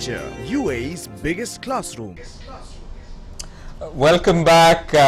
Teacher, UAE's biggest classroom. Welcome back. We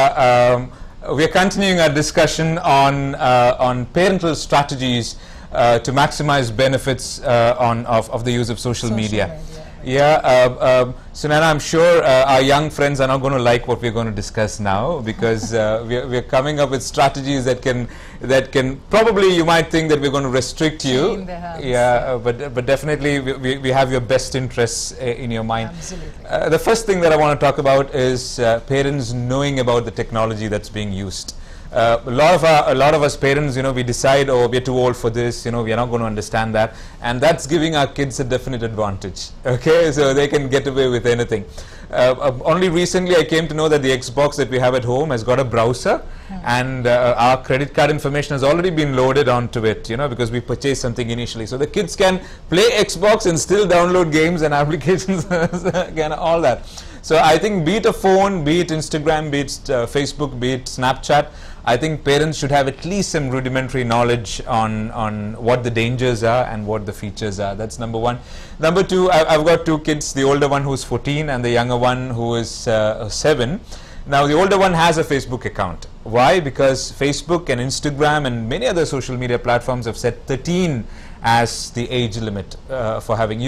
are continuing our discussion on parental strategies to maximize benefits of the use of social media. Yeah, Sunana, I'm sure our young friends are not going to like what we're going to discuss now, because we're coming up with strategies that can probably, you might think that we're going to restrict you. Yeah, but definitely we have your best interests in your mind. Absolutely. The first thing that I want to talk about is parents knowing about the technology that's being used. A lot of us parents, we decide, oh, we're too old for this, we are not going to understand that, and that's giving our kids a definite advantage. Okay, so they can get away with anything. Only recently I came to know that the Xbox that we have at home has got a browser, and our credit card information has already been loaded onto it, because we purchased something initially. So the kids can play Xbox and still download games and applications, again, all that. So I think, be it a phone, be it Instagram, be it Facebook, be it Snapchat, I think parents should have at least some rudimentary knowledge on what the dangers are and what the features are. That's number one. Number two, I've got two kids, the older one who's 14 and the younger one who is 7. Now, the older one has a Facebook account. Why? Because Facebook and Instagram and many other social media platforms have set 13 as the age limit for having.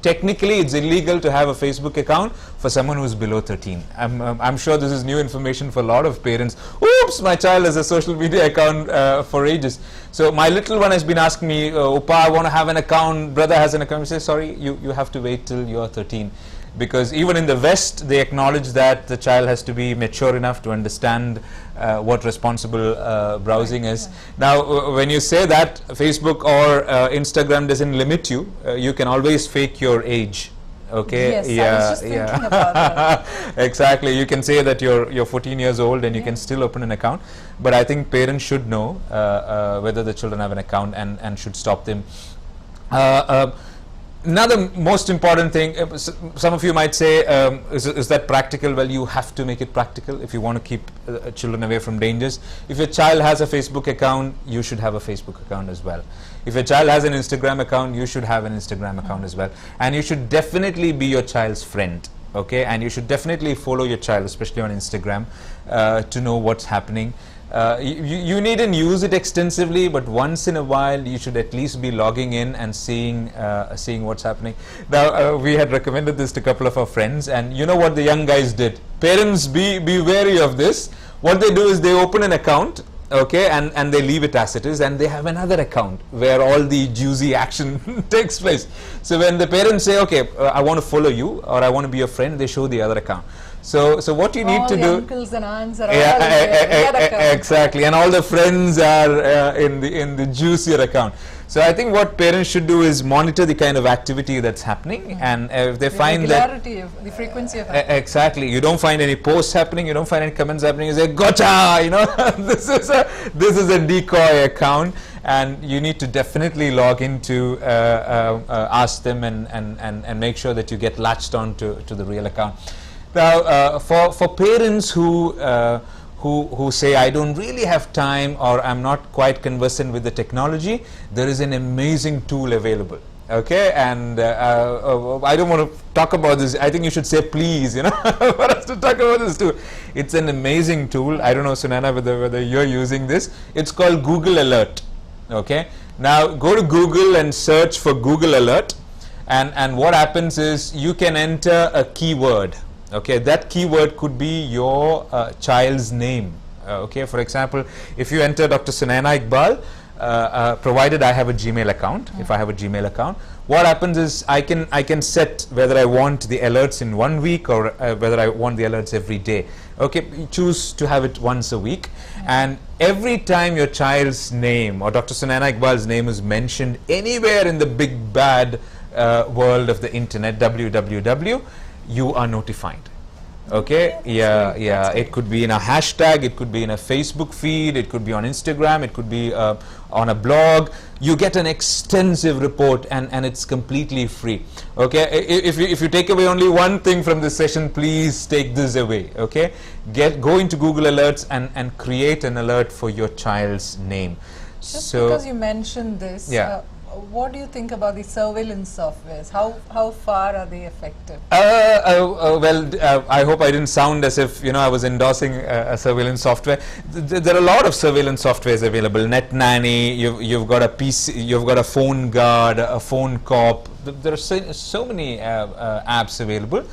Technically, it's illegal to have a Facebook account for someone who's below 13. I'm sure this is new information for a lot of parents. Oops, my child has a social media account for ages. So my little one has been asking me, Opa, I want to have an account, brother has an account. I say, sorry, you have to wait till you're 13. Because even in the West, they acknowledge that the child has to be mature enough to understand what responsible browsing is. Now, when you say that Facebook or Instagram doesn't limit you, you can always fake your age. Okay. Yes, I was just thinking about that. Exactly. You can say that you're 14 years old and you can still open an account. But I think parents should know whether the children have an account and should stop them. Another most important thing, some of you might say, is that practical? Well, you have to make it practical if you want to keep children away from dangers. If your child has a Facebook account, you should have a Facebook account as well. If your child has an Instagram account, you should have an Instagram account as well. And you should definitely be your child's friend. Okay, and you should definitely follow your child, especially on Instagram, to know what's happening. You needn't use it extensively, but once in a while you should at least be logging in and seeing what's happening. Now, we had recommended this to a couple of our friends, and you know what the young guys did? Parents, be wary of this. What they do is they open an account, okay, and they leave it as it is, and they have another account where all the juicy action takes place. So when the parents say, okay, I want to follow you, or I want to be your friend, they show the other account. So what you need to do, uncles and aunts are all in the account. Exactly, and all the friends are in the juicier account. So I think what parents should do is monitor the kind of activity that's happening, and if they find that the frequency of exactly, you don't find any posts happening, you don't find any comments happening, you say, gotcha, this is a decoy account, and you need to definitely log in to ask them and make sure that you get latched on to the real account. Now, for parents who say, I don't really have time, or I'm not quite conversant with the technology, there is an amazing tool available. Okay, and I don't want to talk about this. I think you should say please, for us to talk about this too. It's an amazing tool. I don't know, Sunana, whether you're using this. It's called Google Alert. Okay, now go to Google and search for Google Alert, and what happens is you can enter a keyword. Okay, that keyword could be your child's name. Okay, for example, if you enter Dr. Sunaina Iqbal, provided I have a Gmail account, if I have a Gmail account, what happens is I can set whether I want the alerts in 1 week or whether I want the alerts every day. Okay, choose to have it once a week, and every time your child's name or Dr. Sunaina Iqbal's name is mentioned anywhere in the big bad world of the internet, www, you are notified. Okay, yeah, it could be in a hashtag, it could be in a Facebook feed, it could be on Instagram, it could be on a blog. You get an extensive report, and it's completely free. Okay, if you take away only one thing from this session, please take this away. Okay, go into Google Alerts and create an alert for your child's name. Just because you mentioned this, what do you think about the surveillance softwares? How far are they effective? I hope I didn't sound as if I was endorsing a surveillance software. There are a lot of surveillance softwares available. Net Nanny. You've got a PC. You've got a phone guard, a phone cop. There are so many apps available.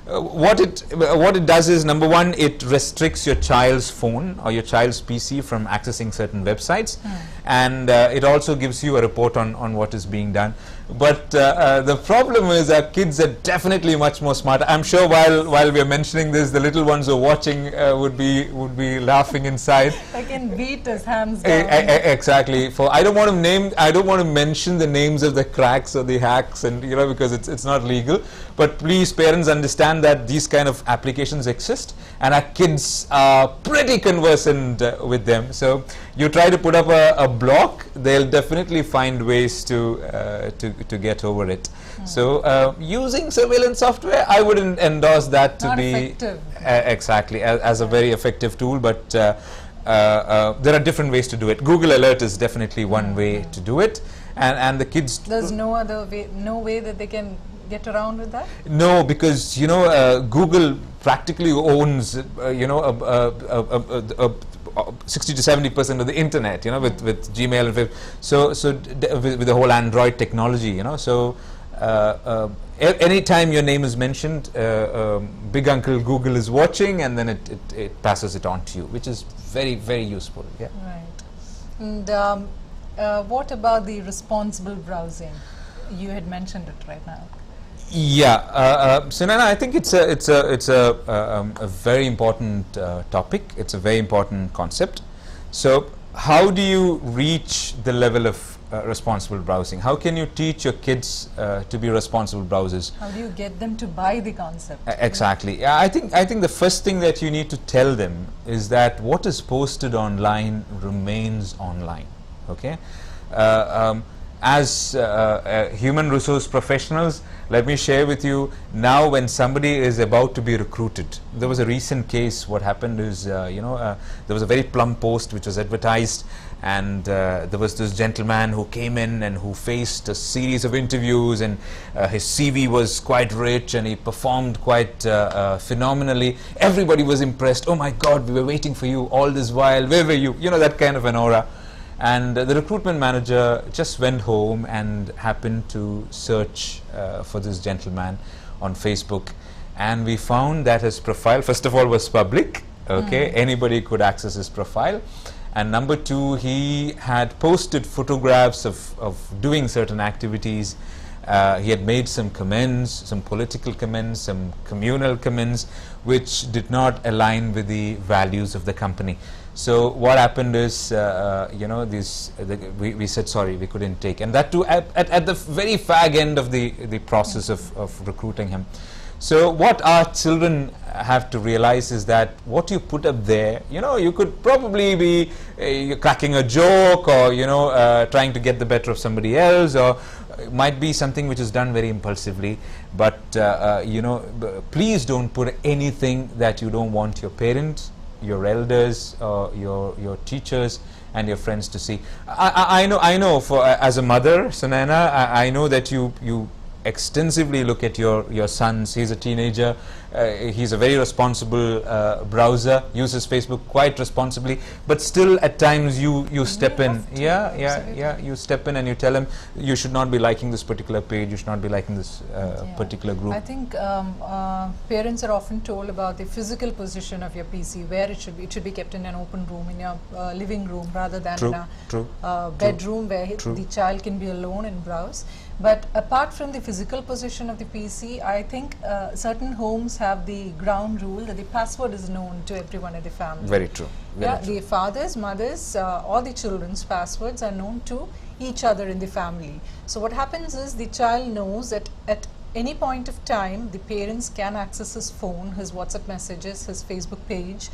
What it does is, number one, it restricts your child's phone or your child's PC from accessing certain websites, and it also gives you a report on what is being done. But the problem is that kids are definitely much more smart. I'm sure while we are mentioning this, the little ones who are watching would be laughing inside. I can beat his hands down. Exactly. I don't want to mention the names of the cracks or the hacks, and because it's not legal. But please, parents, understand that these kind of applications exist, and our kids are pretty conversant with them. So you try to put up a block, they'll definitely find ways to get over it. So using surveillance software, I wouldn't endorse that to not be effective. Exactly as a very effective tool, but there are different ways to do it. Google Alert is definitely one way to do it, and the kids. There's no other way, no way that they can get around with that? No, because Google practically owns 60 to 70% of the internet, with Gmail and Facebook. So with the whole Android technology, so anytime your name is mentioned, Big Uncle Google is watching, and then it passes it on to you, which is very, very useful. Yeah. Right. And what about the responsible browsing? You had mentioned it right now. Yeah, Sunana, I think it's a very important topic. It's a very important concept. So, how do you reach the level of responsible browsing? How can you teach your kids to be responsible browsers? How do you get them to buy the concept? Exactly. Yeah, I think the first thing that you need to tell them is that what is posted online remains online. Okay. As human resource professionals, let me share with you now, when somebody is about to be recruited. There was a recent case. What happened is, there was a very plump post which was advertised, and there was this gentleman who came in and who faced a series of interviews, and his CV was quite rich, and he performed quite phenomenally. Everybody was impressed. Oh my God, we were waiting for you all this while. Where were you? That kind of an aura. And the recruitment manager just went home and happened to search for this gentleman on Facebook, and we found that his profile, first of all, was public. Okay, anybody could access his profile, and number two, he had posted photographs of doing certain activities. He had made some comments, some political comments, some communal comments, which did not align with the values of the company. So what happened is, we said sorry, we couldn't take, and that too at the very fag end of the process of recruiting him. So what our children have to realize is that what you put up there, you could probably be cracking a joke, or trying to get the better of somebody else, or it might be something which is done very impulsively. But please don't put anything that you don't want your parents, your elders, your teachers and your friends to see. I know for as a mother, Sunana, I know that you extensively look at your sons. He's a teenager. He's a very responsible browser, uses Facebook quite responsibly, but still at times you step in. Yeah, you step in and you tell him you should not be liking this particular page, you should not be liking this particular group. I think parents are often told about the physical position of your PC, where it should be kept in an open room, in your living room, rather than in a bedroom where the child can be alone and browse. But apart from the physical position of the PC, I think certain homes have the ground rule that the password is known to everyone in the family. Very true. Very true. The fathers, mothers, or the children's passwords are known to each other in the family. So what happens is the child knows that at any point of time, the parents can access his phone, his WhatsApp messages, his Facebook page.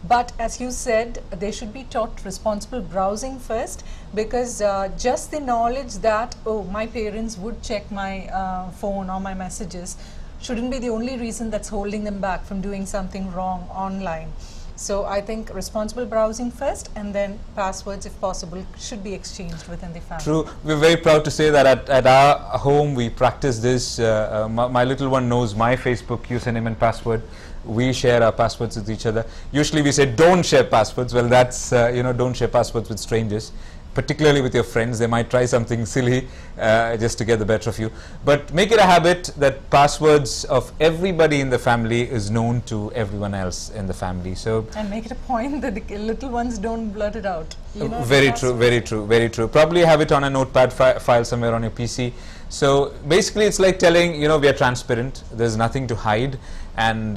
But as you said, they should be taught responsible browsing first, because just the knowledge that, oh, my parents would check my phone or my messages shouldn't be the only reason that's holding them back from doing something wrong online. So I think responsible browsing first, and then passwords, if possible, should be exchanged within the family. True. We're very proud to say that at our home we practice this. My little one knows my Facebook username and password. We share our passwords with each other. Usually we say don't share passwords. Well, that's don't share passwords with strangers, particularly with your friends. They might try something silly just to get the better of you. But make it a habit that passwords of everybody in the family is known to everyone else in the family. So and make it a point that the little ones don't blurt it out. You know, very true, very true, very true. Probably have it on a notepad file somewhere on your PC. So basically it's like telling, we are transparent, there's nothing to hide, and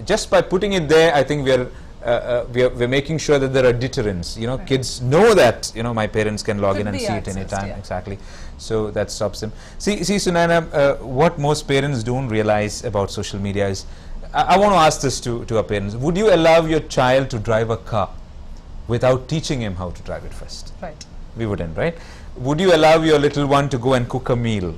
just by putting it there, I think we're making sure that there are deterrents. Right. Kids know that my parents can log Could in and be see it accessed, anytime. yeah. Exactly. So that stops them. See Sunaina, what most parents don't realize about social media is, I want to ask this to our parents: would you allow your child to drive a car without teaching him how to drive it first? Right. We wouldn't, right? Would you allow your little one to go and cook a meal,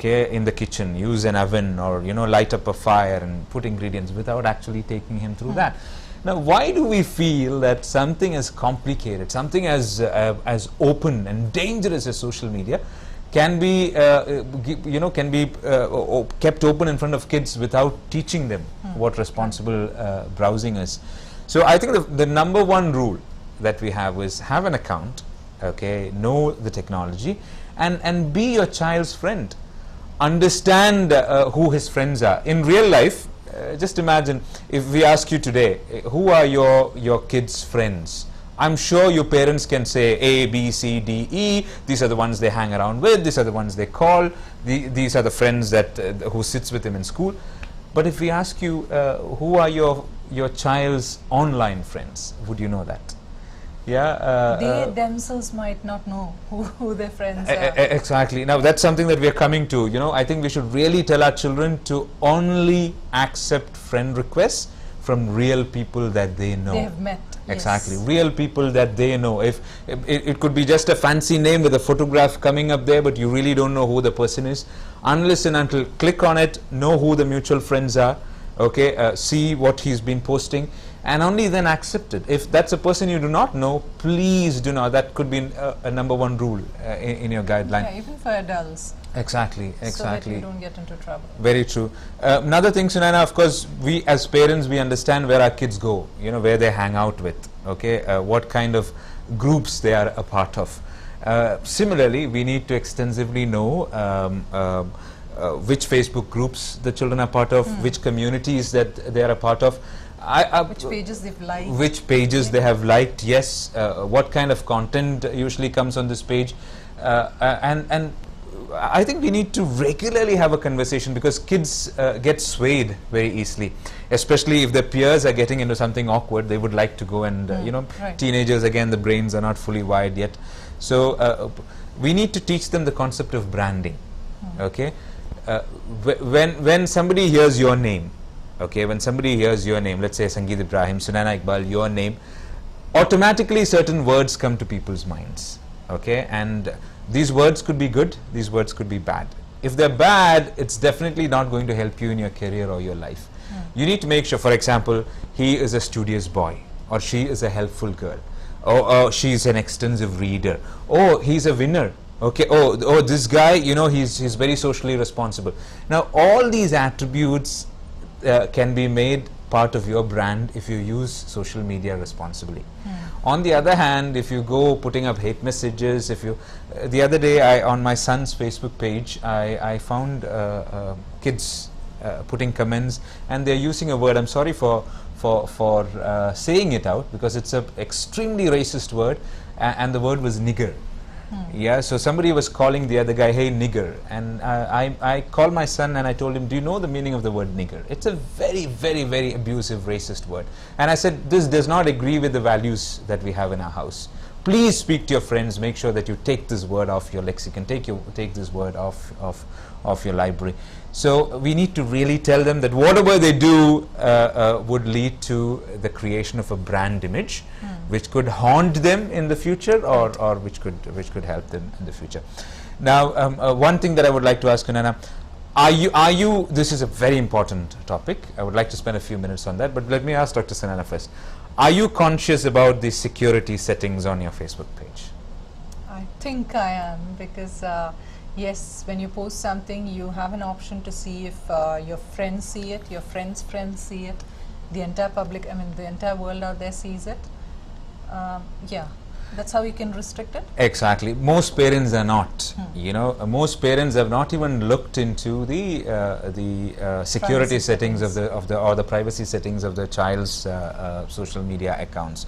in the kitchen, use an oven, or light up a fire and put ingredients without actually taking him through that? Now, why do we feel that something as complicated, something as open and dangerous as social media can be kept open in front of kids without teaching them what responsible browsing is? So I think the number one rule that we have is have an account, know the technology, and be your child's friend. Understand who his friends are. In real life, just imagine if we ask you today, who are your kids' friends? I'm sure your parents can say A, B, C, D, E. These are the ones they hang around with. These are the ones they call. These are the friends that who sits with him in school. But if we ask you, who are your child's online friends, would you know that? Yeah, they themselves might not know who their friends are. Exactly. Now that's something that we are coming to. I think we should really tell our children to only accept friend requests from real people that they know. They have met. Exactly. Yes. Real people that they know. If it could be just a fancy name with a photograph coming up there, but you really don't know who the person is, unless and until click on it, know who the mutual friends are, see what he's been posting, and only then accept it. If that's a person you do not know, please do not. That could be a number one rule in your guideline. Yeah, even for adults. Exactly. So that you don't get into trouble. Very true. Another thing, Sunaina, of course, we as parents, we understand where our kids go, where they hang out with, what kind of groups they are a part of. Similarly, we need to extensively know which Facebook groups the children are part of, which communities that they are a part of. Which pages they've liked. Which pages they have liked, yes. What kind of content usually comes on this page. And I think we need to regularly have a conversation, because kids get swayed very easily, especially if their peers are getting into something awkward. They would like to go and, right. Teenagers, again, the brains are not fully wired yet. So we need to teach them the concept of branding. When somebody hears your name, when somebody hears your name, let's say Sangeet Ibrahim, Sunaina Iqbal, your name, automatically certain words come to people's minds. And these words could be good, these words could be bad. If they're bad, it's definitely not going to help you in your career or your life. You need to make sure, for example, he is a studious boy, or she is a helpful girl, or she's an extensive reader, or he's a winner. Oh, this guy, he's very socially responsible. Now, all these attributes can be made part of your brand if you use social media responsibly. On the other hand, if you go putting up hate messages, the other day on my son's Facebook page, I found kids putting comments, and they're using a word. I'm sorry for saying it out, because it's an extremely racist word, and the word was nigger. Yeah, so somebody was calling the other guy, hey nigger, and I called my son and I told him, do you know the meaning of the word nigger? It's a very, very, very abusive, racist word. And I said, this does not agree with the values that we have in our house. Please speak to your friends, make sure that you take this word off your lexicon, take this word off your library. So we need to really tell them that whatever they do would lead to the creation of a brand image, which could haunt them in the future, or which could help them in the future. Now, one thing that I would like to ask, Sunaina, Are you, this is a very important topic. I would like to spend a few minutes on that, but let me ask Dr. Sanana first. Are you conscious about the security settings on your Facebook page? I think I am, because yes, when you post something, you have an option to see if your friends see it, your friends' friends see it, the entire public, I mean the entire world out there sees it. Yeah, that's how you can restrict it. Exactly. Most parents are not. You know, most parents have not even looked into the security Privacy settings settings. or the privacy settings of the child's social media accounts.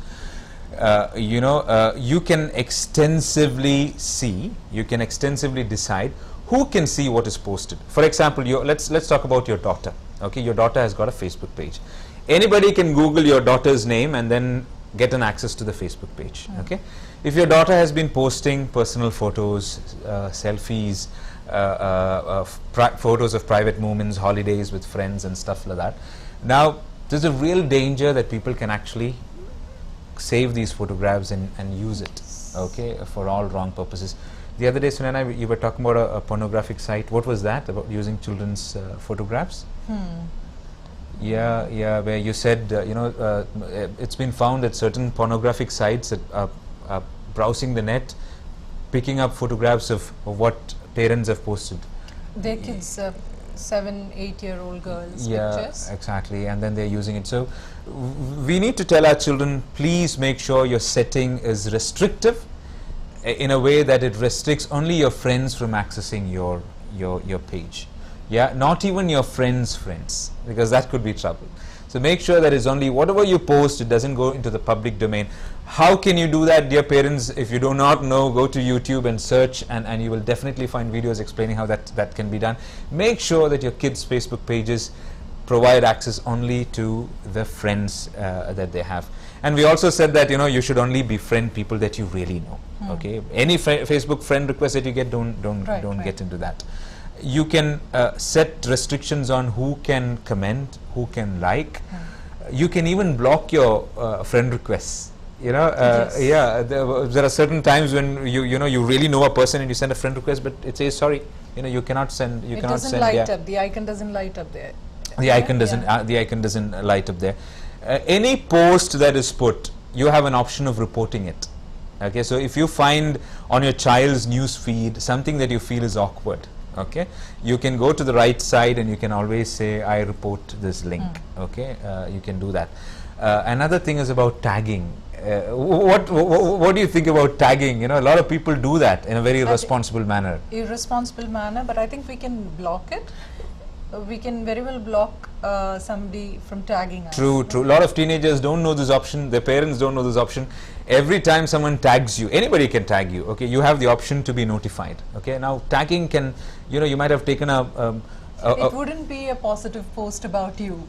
You know, you can extensively see, you can extensively decide who can see what is posted. For example, let's talk about your daughter. Okay, your daughter has got a Facebook page. Anybody can Google your daughter's name and then get an access to the Facebook page. Okay, if your daughter has been posting personal photos, selfies, photos of private moments, holidays with friends and stuff like that, now there's a real danger that people can actually save these photographs and use it, okay, for all wrong purposes. The other day, Sunana, you were talking about a pornographic site. What was that about using children's photographs? Yeah, where you said, you know, it's been found that certain pornographic sites that are browsing the net, picking up photographs of what parents have posted. Their kids, 7-8-year-old girls' Yeah, pictures. exactly, and then they're using it. So we need to tell our children, please make sure your setting is restrictive in a way that it restricts only your friends from accessing your page. Yeah, not even your friends' friends, because that could be trouble. So make sure that it's only whatever you post, it doesn't go into the public domain. How can you do that, dear parents? If you do not know, go to YouTube and search, and you will definitely find videos explaining how that can be done. Make sure that your kids' Facebook pages provide access only to the friends that they have. And we also said that, you know, you should only befriend people that you really know. Okay, any Facebook friend request that you get, don't get into that. You can set restrictions on who can comment, who can like. You can even block your friend requests. You know, yeah, there are certain times when you know you really know a person and you send a friend request, but it says sorry. You know, you cannot send. You It cannot doesn't send. light up. The icon doesn't light up there. The icon doesn't. The icon doesn't light up there. Any post that is put, you have an option of reporting it. Okay, so if you find on your child's news feed something that you feel is awkward, okay, you can go to the right side and you can always say, I report this link. Okay, you can do that. Another thing is about tagging. What do you think about tagging? You know, a lot of people do that in a very irresponsible manner. Irresponsible manner, but I think we can block it. We can very well block somebody from tagging us. True. A lot of teenagers don't know this option. Their parents don't know this option. Every time someone tags you, anybody can tag you. Okay, you have the option to be notified. Okay, now tagging can, you know, you might have taken it wouldn't be a positive post about you.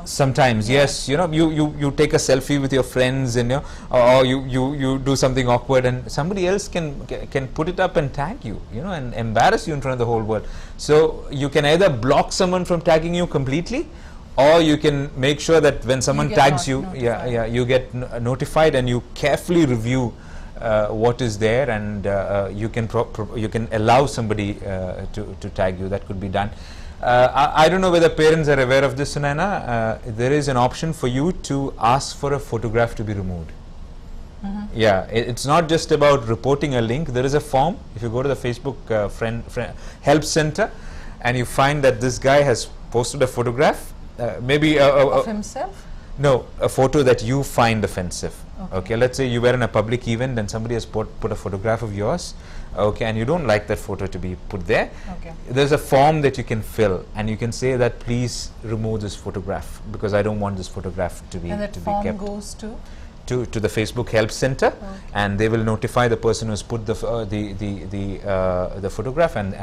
Sometimes, yes, you know, you take a selfie with your friends, and or you do something awkward, and somebody else can put it up and tag you, you know, and embarrass you in front of the whole world. So you can either block someone from tagging you completely, or you can make sure that when someone tags you, you get notified, and you carefully review what is there, and you can allow somebody to tag you. That could be done. I don't know whether parents are aware of this, Sunana. There is an option for you to ask for a photograph to be removed. Yeah, it's not just about reporting a link. There is a form. If you go to the Facebook friend help center, and you find that this guy has posted a photograph, maybe Of himself? no, a photo that you find offensive. Okay, let's say you were in a public event and somebody has put a photograph of yours. Okay, and you don't like that photo to be put there. Okay. There's a form that you can fill, and you can say that please remove this photograph because I don't want this photograph to be And that to be form kept. goes to? To the Facebook Help Center, and they will notify the person who's put the photograph, and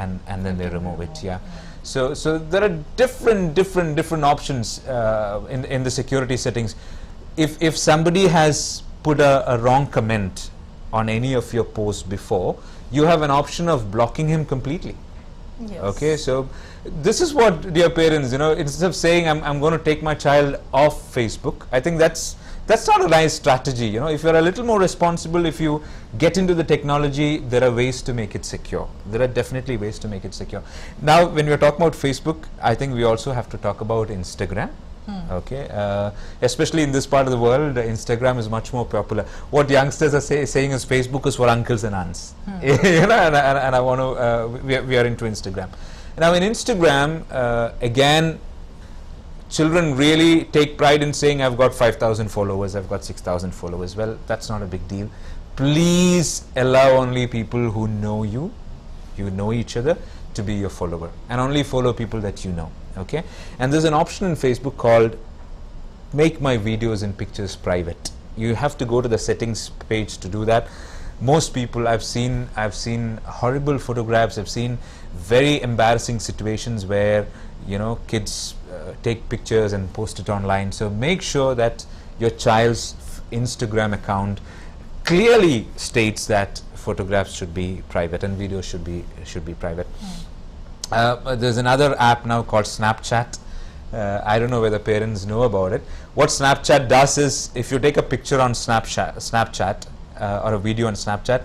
then they remove it. Yeah. So there are different options in the security settings. If somebody has put a wrong comment on any of your posts before, you have an option of blocking him completely. Yes. Okay, so this is what, dear parents, you know, instead of saying I'm going to take my child off Facebook, I think that's That's not a nice strategy. You know, if you're a little more responsible, if you get into the technology, there are ways to make it secure. There are definitely ways to make it secure. Now, when we're talking about Facebook, I think we also have to talk about Instagram. Okay, especially in this part of the world, Instagram is much more popular. What youngsters are saying is Facebook is for uncles and aunts. You know, and I want to. We are into Instagram. Now, in Instagram, again, children really take pride in saying, "I've got 5,000 followers. I've got 6,000 followers." Well, that's not a big deal. Please allow only people who know you, know each other, to be your follower, and only follow people that you know. Okay, and there's an option in Facebook called make my videos and pictures private. You have to go to the settings page to do that. Most people I've seen horrible photographs. I've seen very embarrassing situations where, you know, kids take pictures and post it online. So make sure that your child's Instagram account clearly states that photographs should be private and videos should be private. There's another app now called Snapchat. I don't know whether parents know about it. What Snapchat does is, if you take a picture on Snapchat or a video on Snapchat,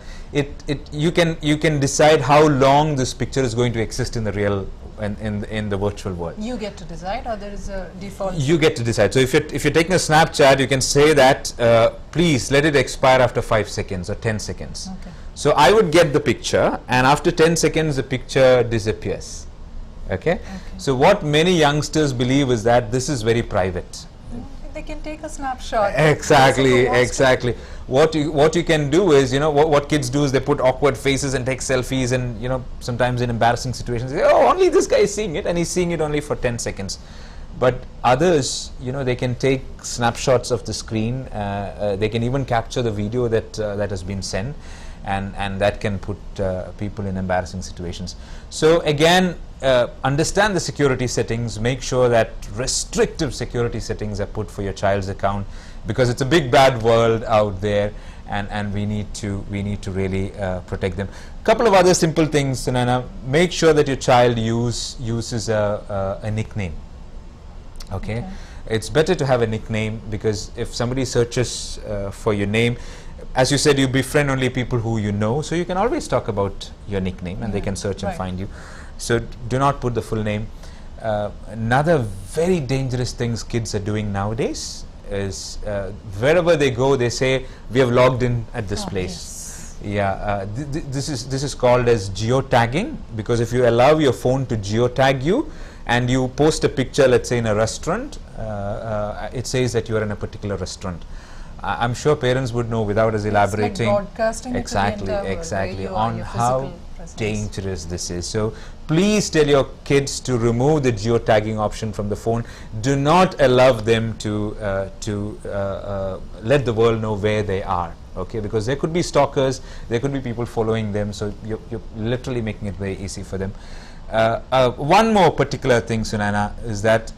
you can decide how long this picture is going to exist in the real in the virtual world. You get to decide, or there is a default? You get to decide. So if you're taking a Snapchat, you can say that please let it expire after 5 seconds or 10 seconds. Okay. So I would get the picture, and after 10 seconds the picture disappears. Okay? So what many youngsters believe is that this is very private. They can take a snapshot. Exactly. What you can do is, you know, what kids do is they put awkward faces and take selfies, and, you know, sometimes in embarrassing situations they say, oh, only this guy is seeing it, and he's seeing it only for 10 seconds. But others, you know, they can take snapshots of the screen. They can even capture the video that has been sent. And that can put people in embarrassing situations. So again, understand the security settings. Make sure that restrictive security settings are put for your child's account, because it's a big bad world out there, and we need to really protect them. Couple of other simple things, Sunana. Make sure that your child uses a nickname. Okay? It's better to have a nickname, because if somebody searches for your name, as you said, you befriend only people who you know, so you can always talk about your nickname, and they can search and find you. So do not put the full name. Another very dangerous things kids are doing nowadays is wherever they go, they say, we have logged in at this place. Yeah, this is called as geotagging, because if you allow your phone to geotag you and you post a picture, let's say in a restaurant, it says that you are in a particular restaurant. I'm sure parents would know without us elaborating. Like broadcasting exactly on how dangerous this is. So please tell your kids to remove the geotagging option from the phone. Do not allow them to let the world know where they are. Okay, because there could be stalkers, there could be people following them. So you're literally making it very easy for them. One more particular thing, Sunana, is that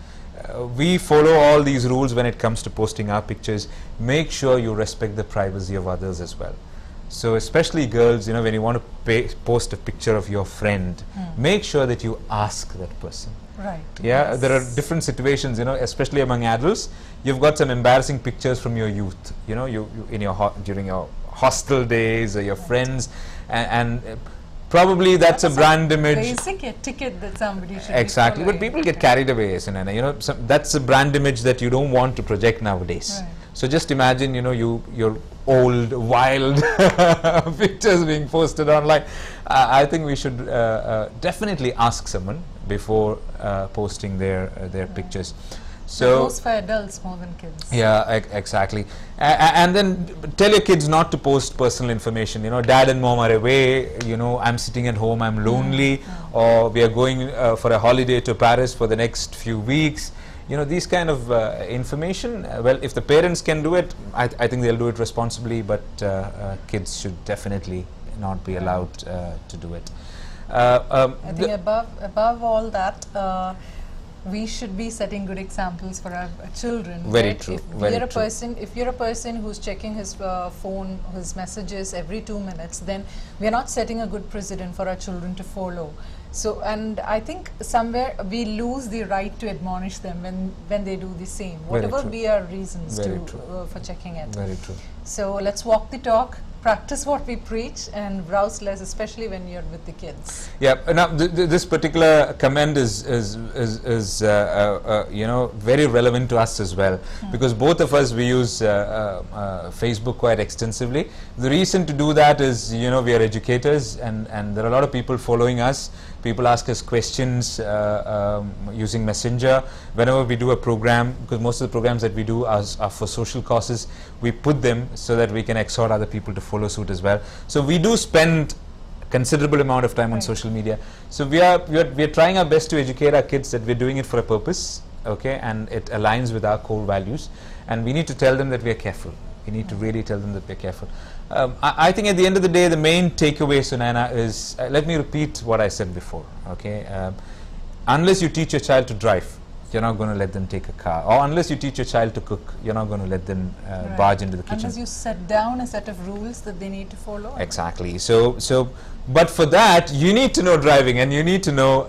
we follow all these rules when it comes to posting our pictures. Make sure you respect the privacy of others as well. So especially girls, you know, when you want to post a picture of your friend, make sure that you ask that person. Right. Yeah, there are different situations, you know, especially among adults. You've got some embarrassing pictures from your youth, you know, during your hostel days or your friends, and probably that's a brand image. Basic etiquette that somebody should exactly, be but people get carried away, Sunana. You know, that's a brand image that you don't want to project nowadays. Right. So just imagine, you know, your old, wild pictures being posted online. I think we should definitely ask someone before posting their pictures. So post for adults more than kids. Yeah, exactly. And then tell your kids not to post personal information. You know, dad and mom are away. You know, I'm sitting at home, I'm lonely, or we are going for a holiday to Paris for the next few weeks. You know, these kind of information, well, if the parents can do it, I think they'll do it responsibly, but kids should definitely not be allowed to do it. I think above all that, we should be setting good examples for our children. Very true. If you're a person who's checking his phone, his messages every 2 minutes, then we are not setting a good precedent for our children to follow. So, and I think somewhere we lose the right to admonish them when they do the same, Very whatever true. be our reasons Very to true. for checking it. Very true. So let's walk the talk, practice what we preach, and browse less, especially when you're with the kids. Yeah. Now, this particular comment is you know, very relevant to us as well, because both of us, we use Facebook quite extensively. The reason to do that is, you know, we are educators, and there are a lot of people following us. People ask us questions using Messenger whenever we do a program, because most of the programs that we do are for social causes. We put them so that we can exhort other people to follow suit as well. So we do spend considerable amount of time on social media. So we are trying our best to educate our kids that we're doing it for a purpose, okay, and it aligns with our core values, and we need to tell them that we are careful. We need to really tell them that we're careful. I think at the end of the day, the main takeaway, Sunaina, is, let me repeat what I said before, okay? Unless you teach your child to drive, you're not going to let them take a car. Or unless you teach your child to cook, you're not going to let them barge into the kitchen. Unless you set down a set of rules that they need to follow. Exactly. So, but for that, you need to know driving, and you need to know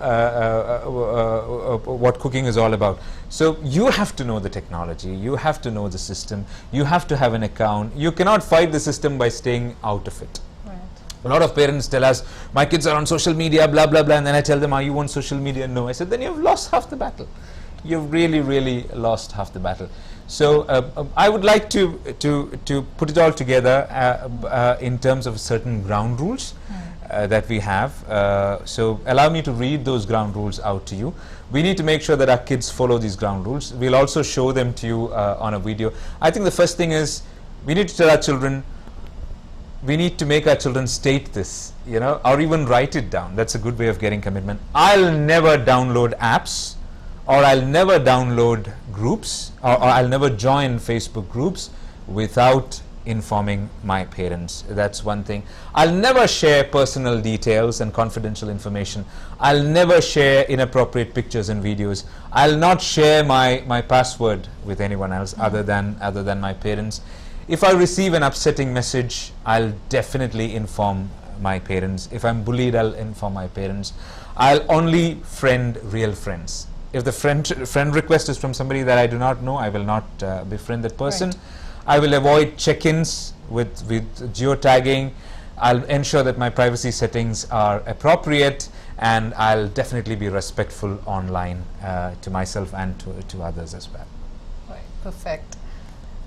what cooking is all about. So you have to know the technology, you have to know the system, you have to have an account. You cannot fight the system by staying out of it. Right. A lot of parents tell us, my kids are on social media, blah, blah, blah, and then I tell them, are you on social media? No. I said, then you've lost half the battle. You've really, really lost half the battle. So I would like to put it all together in terms of certain ground rules that we have. So allow me to read those ground rules out to you. We need to make sure that our kids follow these ground rules. We'll also show them to you on a video. I think the first thing is, we need to tell our children, we need to make our children state this, you know, or even write it down. That's a good way of getting commitment. I'll never download apps, or I'll never download groups, or I'll never join Facebook groups without informing my parents. That's one thing. I'll never share personal details and confidential information. I'll never share inappropriate pictures and videos. I'll not share my password with anyone else other than my parents. If I receive an upsetting message, I'll definitely inform my parents. If I'm bullied, I'll inform my parents. I'll only friend real friends. If the friend request is from somebody that I do not know, I will not befriend that person. Right. I will avoid check-ins with geotagging. I'll ensure that my privacy settings are appropriate, and I'll definitely be respectful online to myself and to others as well. Right, perfect.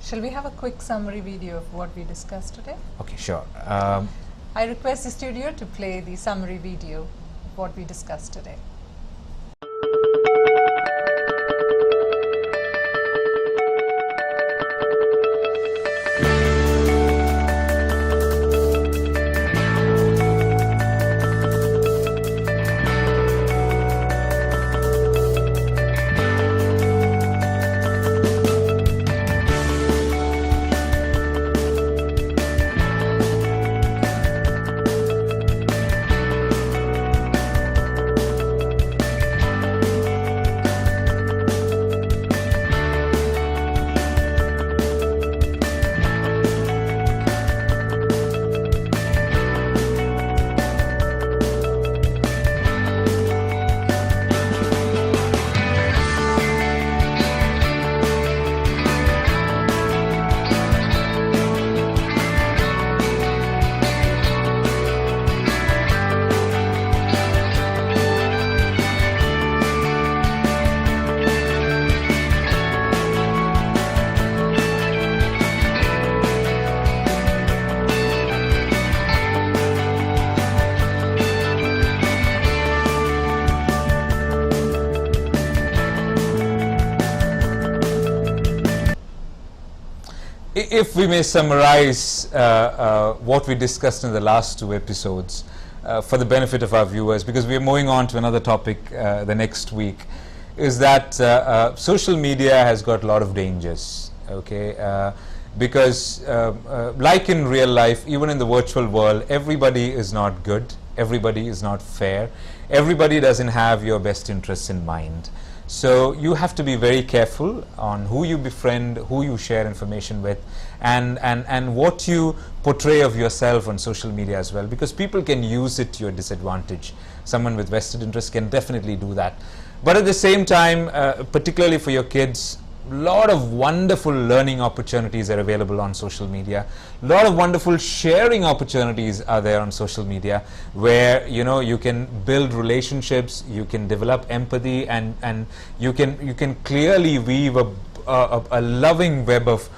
Shall we have a quick summary video of what we discussed today? Okay, sure. I request the studio to play the summary video of what we discussed today. If we may summarize what we discussed in the last two episodes for the benefit of our viewers, because we are moving on to another topic the next week, is that social media has got a lot of dangers, okay? Because like in real life, even in the virtual world, everybody is not good, everybody is not fair, everybody doesn't have your best interests in mind. So you have to be very careful on who you befriend, who you share information with, and what you portray of yourself on social media as well, because people can use it to your disadvantage. Someone with vested interest can definitely do that. But at the same time, particularly for your kids, a lot of wonderful learning opportunities are available on social media. A lot of wonderful sharing opportunities are there on social media, where you can build relationships, you can develop empathy, and you can clearly weave a loving web of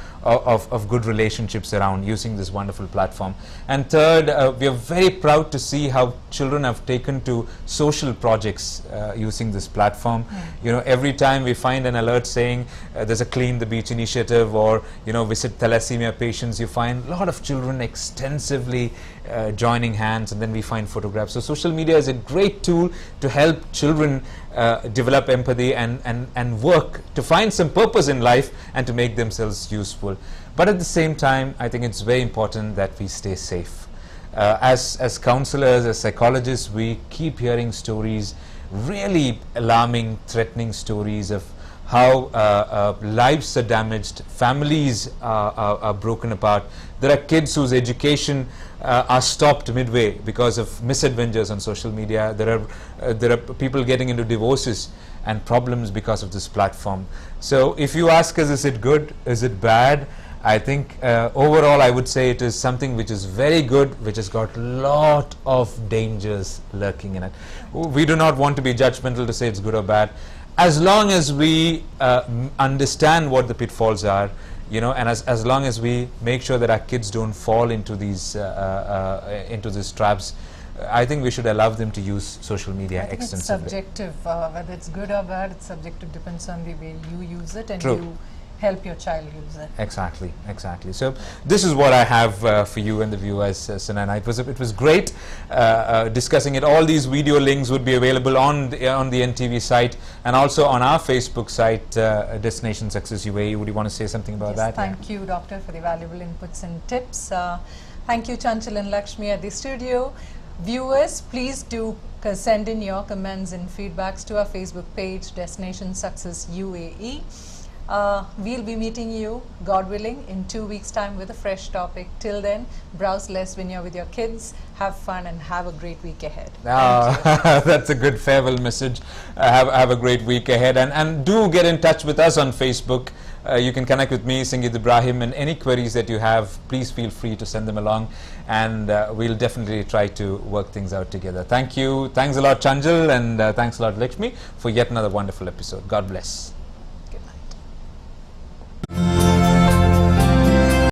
good relationships around using this wonderful platform. And third, we are very proud to see how children have taken to social projects using this platform. Every time we find an alert saying there's a Clean the Beach initiative, or visit thalassemia patients, you find a lot of children extensively joining hands, and then we find photographs. So social media is a great tool to help children develop empathy and work to find some purpose in life and to make themselves useful. But at the same time, I think it's very important that we stay safe. As counselors, as psychologists, we keep hearing stories, really alarming, threatening stories of how lives are damaged, families are broken apart. There are kids whose education are stopped midway because of misadventures on social media. There are people getting into divorces and problems because of this platform. So if you ask us, is it good, is it bad? I think overall I would say it is something which is very good, which has got a lot of dangers lurking in it. We do not want to be judgmental to say it's good or bad. As long as we understand what the pitfalls are, and as long as we make sure that our kids don't fall into these traps, I think we should allow them to use social media extensively. It's subjective, whether it's good or bad. It's subjective, depends on the way you use it and True. you help your child use it. Exactly. So this is what I have for you and the viewers, Sunana. It was great discussing it. All these video links would be available on the NTV site and also on our Facebook site, Destination Success UAE. Would you want to say something about that? Thank you, Doctor, for the valuable inputs and tips. Thank you, Chanchal and Lakshmi at the studio. Viewers, please do send in your comments and feedbacks to our Facebook page, Destination Success UAE. We'll be meeting you, God willing, in 2 weeks' time with a fresh topic. Till then, browse less when you're with your kids, have fun, and have a great week ahead. That's a good farewell message. Have a great week ahead, and do get in touch with us on Facebook. You can connect with me, Singit Ibrahim, and any queries that you have, please feel free to send them along, and we'll definitely try to work things out together. Thank you. Thanks a lot, Chanjal, and thanks a lot, Lakshmi, for yet another wonderful episode. God bless.